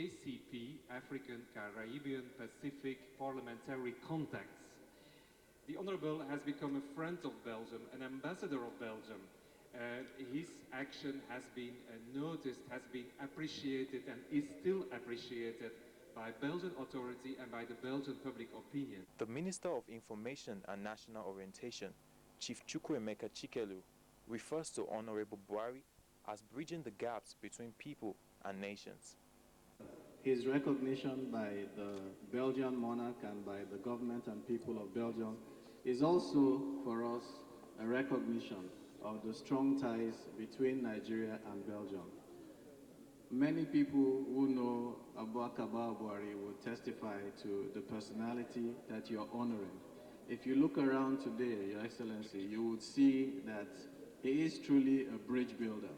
ACP, African, Caribbean, Pacific Parliamentary Contacts. The Honourable has become a friend of Belgium, an ambassador of Belgium. His action has been noticed, has been appreciated, and is still appreciated by Belgian authority and by the Belgian public opinion. The Minister of Information and National Orientation, Chief Chukwuemeka Chikelu, refers to Honorable Buhari as bridging the gaps between people and nations. His recognition by the Belgian monarch and by the government and people of Belgium is also for us a recognition of the strong ties between Nigeria and Belgium. Many people who know Abubakar Buhari will testify to the personality that you're honoring. If you look around today, Your Excellency, you would see that he is truly a bridge builder.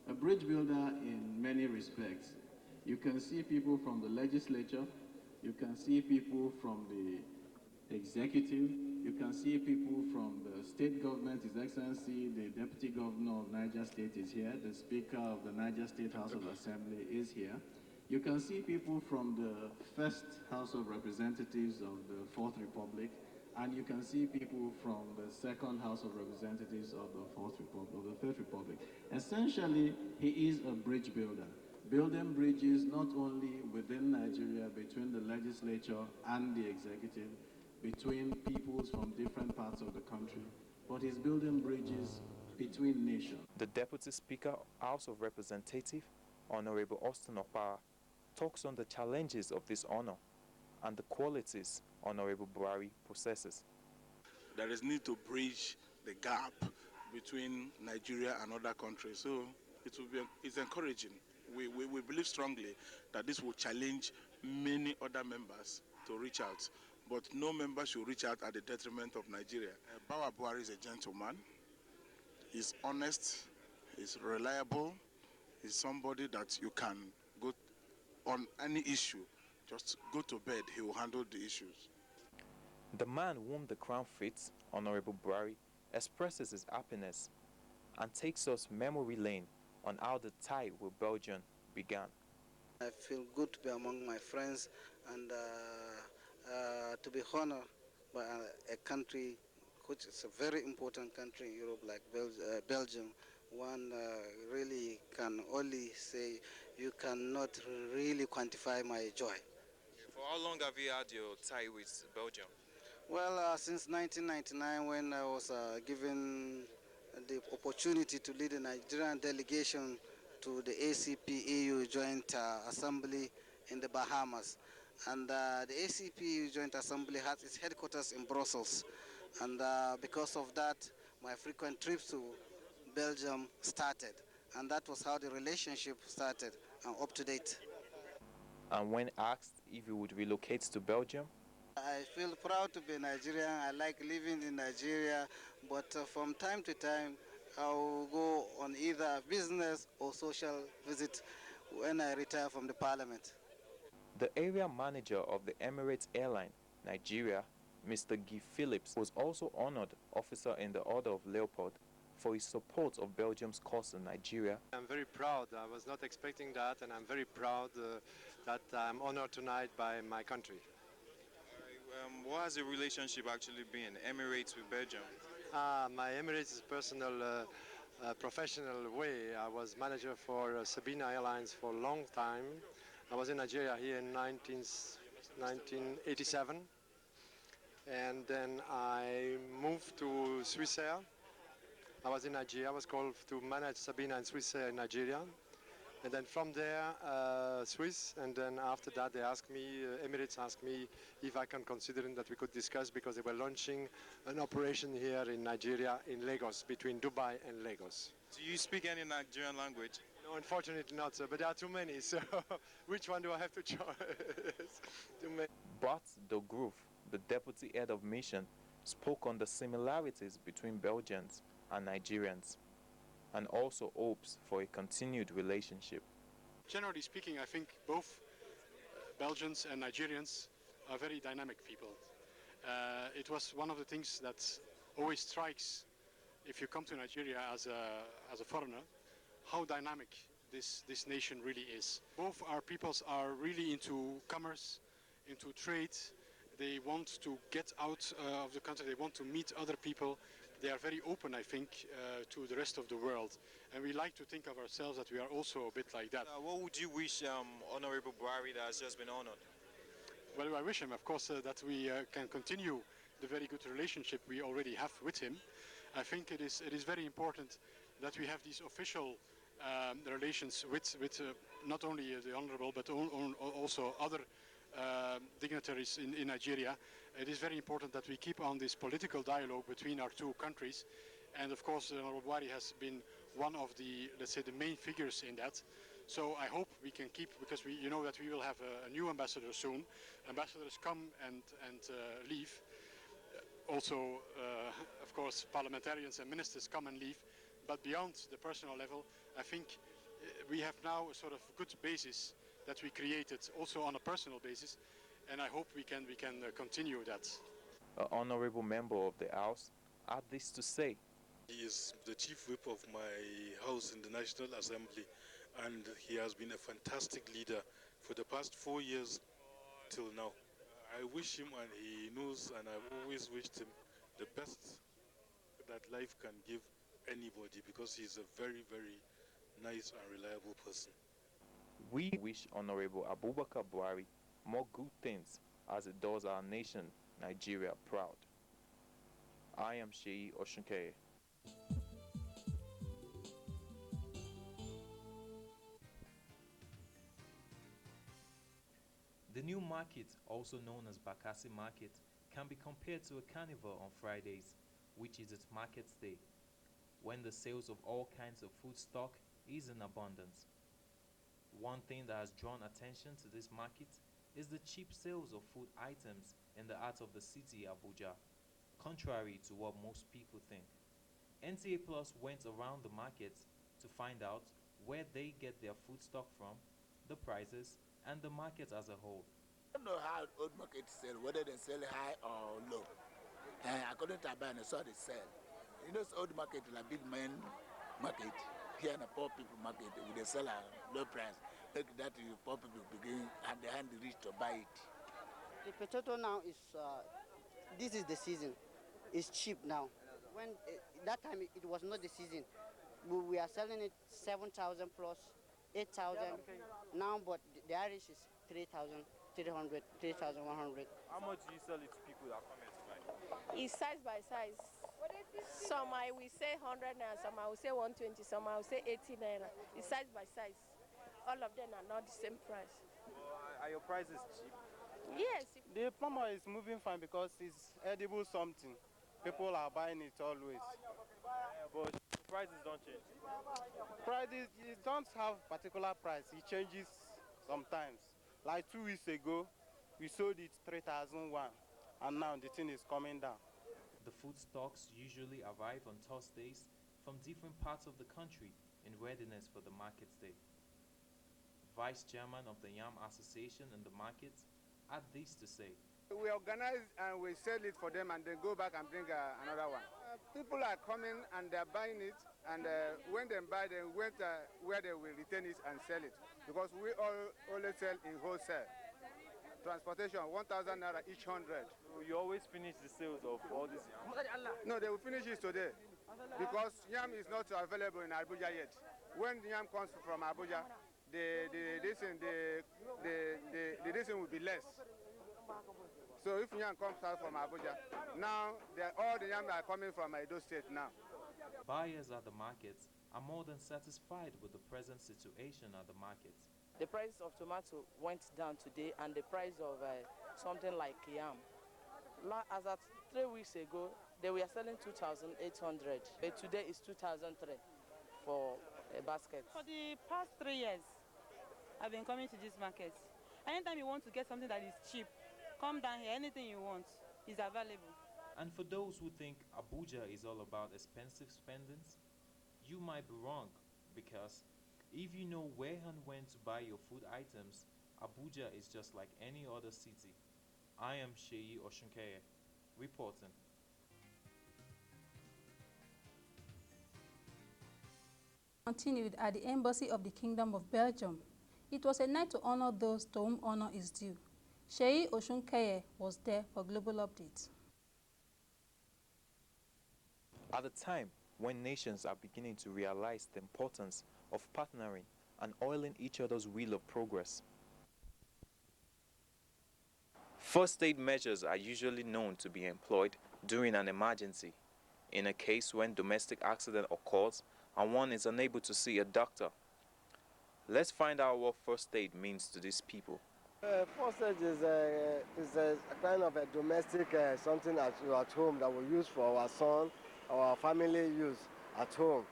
A bridge builder in many respects. You can see people from the legislature, you can see people from the executive, you can see people from the state government. His Excellency, the Deputy Governor of Niger State is here, the Speaker of the Niger State House of Assembly is here. You can see people from the first House of Representatives of the Fourth Republic, and you can see people from the second House of Representatives of the Third Republic. Essentially, he is a bridge builder, building bridges not only within Nigeria, between the legislature and the executive, between peoples from different parts of the country, but he's building bridges between nations. The Deputy Speaker, House of Representatives, Honorable Austin Okpara, talks on the challenges of this honor and the qualities Honorable Buhari possesses. There is need to bridge the gap between Nigeria and other countries. So it's encouraging. We believe strongly that this will challenge many other members to reach out. But no member should reach out at the detriment of Nigeria. Bawa Buhari is a gentleman. He's honest, he's reliable, he's somebody that you can go on any issue. Just go to bed, he will handle the issues. The man whom the crown fits, Honorable Buhari, expresses his happiness and takes us memory lane on how the tie with Belgium began. I feel good to be among my friends and to be honored by a country which is a very important country in Europe like Belgium. One really can only say you cannot really quantify my joy. For how long have you had your tie with Belgium? Well, since 1999, when I was given the opportunity to lead the Nigerian delegation to the ACP EU Joint Assembly in the Bahamas. And the ACP EU Joint Assembly has its headquarters in Brussels. And because of that, my frequent trips to Belgium started. And that was how the relationship started, up to date. And when asked if he would relocate to Belgium, I feel proud to be Nigerian. I like living in Nigeria, but from time to time, I will go on either business or social visit when I retire from the parliament. the area manager of the Emirates Airline, Nigeria, Mr. Guy Phillips, was also honored Officer in the Order of Leopold for his support of Belgium's cause in Nigeria. I'm very proud. I was not expecting that, and I'm very proud that I'm honored tonight by my country. What has the relationship actually been, Emirates with Belgium? My Emirates is personal, professional way. I was manager for Sabina Airlines for a long time. I was in Nigeria here in 1987, and then I moved to Swissair. I was in Nigeria. I was called to manage Sabina and Swissair in Nigeria. And then from there, Swiss, and then after that they asked me, Emirates asked me if I can consider that we could discuss, because they were launching an operation here in Nigeria, in Lagos, between Dubai and Lagos. Do you speak any Nigerian language? No, unfortunately not, sir, but there are too many, so which one do I have to choose? Too many. But the Groove, the deputy head of mission, spoke on the similarities between Belgians and Nigerians, and also hopes for a continued relationship. Generally speaking, I think both Belgians and Nigerians are very dynamic people. It was one of the things that always strikes if you come to Nigeria as a foreigner, how dynamic this nation really is. Both our peoples are really into commerce, into trade. They want to get out of the country. They want to meet other people. They are very open, I think, to the rest of the world. And we like to think of ourselves that we are also a bit like that. What would you wish Honorable Buhari that has just been honored? Well, I wish him, of course, that we can continue the very good relationship we already have with him. I think it is very important that we have these official relations with not only the Honorable, but also other dignitaries in Nigeria. It is very important that we keep on this political dialogue between our two countries. And of course, Honorable Buhari has been one of the, let's say, the main figures in that. So I hope we can keep, because you know that we will have a new ambassador soon. Ambassadors come and leave. Also, of course, parliamentarians and ministers come and leave. But beyond the personal level, I think we have now a sort of good basis that we created also on a personal basis. And I hope we can continue that. An honorable member of the House had this to say. He is the chief whip of my house in the National Assembly, and he has been a fantastic leader for the past 4 years till now. I wish him, and he knows, and I've always wished him the best that life can give anybody, because he's a very, very nice and reliable person. We wish Honorable Abubakar Buhari more good things as it does our nation, Nigeria, proud. I am Sheyi Oshunkeye. The new market, also known as Bakassi Market, can be compared to a carnival on Fridays, which is its market day, when the sales of all kinds of food stock is in abundance. One thing that has drawn attention to this market is the cheap sales of food items in the heart of the city, Abuja, contrary to what most people think. NTA Plus went around the market to find out where they get their food stock from, the prices, and the market as a whole. I don't know how old market sell, whether they sell high or low. According to Abba, I saw they sell. You know, old market like big man market. Here in the poor people market, they sell a low price. Like that, the poor people begin and they hand the rich to buy it. The potato now is, this is the season. It's cheap now. When that time it was not the season. We are selling it 7,000 plus, 8,000 now, but the Irish is 3,300, 3,100. How much do you sell it to people that come here to buy? It's size by size. Some I will say 100 naira, some I will say 120, some I will say 80 naira. It's size by size. All of them are not the same price. Are your prices cheap? Yes. The farmer is moving fine because it's edible something. People are buying it always. But the prices don't change. Prices, it don't have particular price. It changes sometimes. Like 2 weeks ago, we sold it 3,001, and now the thing is coming down. The food stocks usually arrive on Thursdays from different parts of the country in readiness for the market day. Vice Chairman of the Yam Association in the market had this to say. We organize and we sell it for them and then go back and bring another one. People are coming and they're buying it, and when they buy, they went where they will retain it and sell it. Because we only sell in wholesale. Transportation, 1,000 naira each 100. So you always finish the sales of all this yam? No, they will finish it today. Because yam is not available in Abuja yet. When the yam comes from Abuja, the reason will be less. So if yam comes out from Abuja, now all the yam are coming from Edo State now. Buyers at the markets are more than satisfied with the present situation at the markets. The price of tomato went down today, and the price of something like yam. As at 3 weeks ago, they were selling 2,800. Today is 2,003 for a basket. For the past 3 years, I've been coming to this market. Anytime you want to get something that is cheap, come down here. Anything you want is available. And for those who think Abuja is all about expensive spendings, you might be wrong, because if you know where and when to buy your food items, Abuja is just like any other city. I am Sheyi Oshunkeye, reporting. Continued at the Embassy of the Kingdom of Belgium. It was a night to honor those to whom honor is due. Sheyi Oshunkeye was there for Global Updates. At a time when nations are beginning to realize the importance of partnering and oiling each other's wheel of progress, first aid measures are usually known to be employed during an emergency, in a case when domestic accident occurs and one is unable to see a doctor. Let's find out what first aid means to these people. First aid is a kind of a domestic something at home that we use for our son, our family use at home.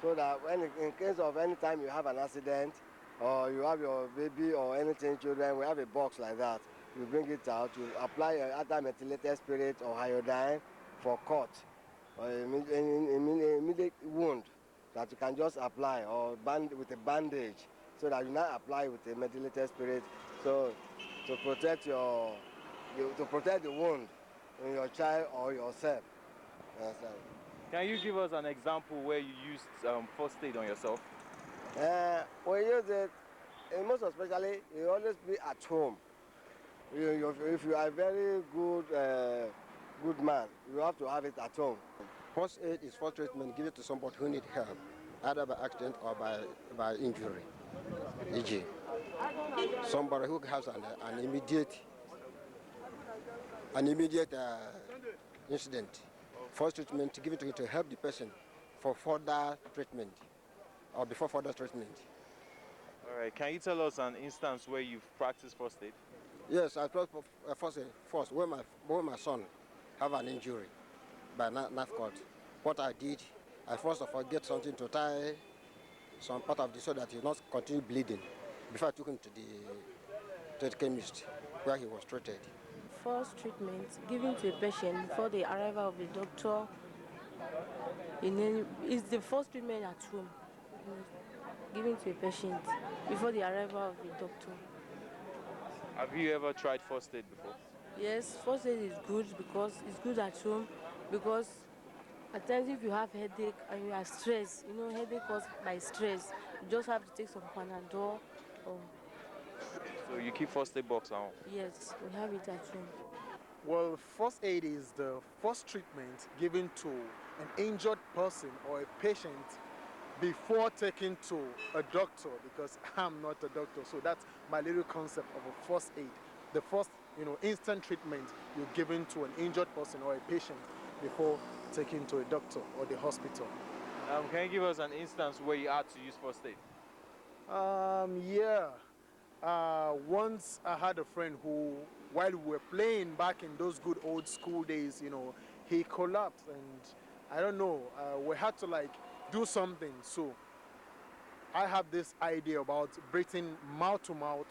So that when in case of any time you have an accident or you have your baby or anything, children, we have a box like that. You bring it out, you apply either methylated spirit or iodine for cut or immediate wound that you can just apply or band with a bandage so that you now apply with a methylated spirit so to protect the wound in your child or yourself. Can you give us an example where you used first aid on yourself? We use it, most especially, you always be at home. If you are a very good man, you have to have it at home. First aid is first treatment given to somebody who needs help, either by accident or by injury. E.g., somebody who has an immediate incident. First treatment given to him to help the person for further treatment or before further treatment. All right, can you tell us an instance where you've practiced first aid? Yes, I practiced first when my son have an injury by knife cut. What I did, I first of all get something to tie some part of the so that he not continue bleeding before I took him to the chemist where he was treated. First treatment given to a patient before the arrival of the doctor is the first treatment at home, given to a patient before the arrival of the doctor. Have you ever tried first aid before? Yes, first aid is good because it's good at home because at times if you have headache and you are stressed, headache caused by stress, you just have to take some Panadol. So you keep first aid box at home? Yes, we have it at home. Well, first aid is the first treatment given to an injured person or a patient before taking to a doctor, because I'm not a doctor, so that's my little concept of a first aid. The first, instant treatment you're giving to an injured person or a patient before taking to a doctor or the hospital. Can you give us an instance where you had to use first aid? Once I had a friend who, while we were playing back in those good old school days, he collapsed, and I don't know, we had to do something. So I have this idea about breathing mouth to mouth,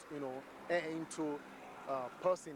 air into a person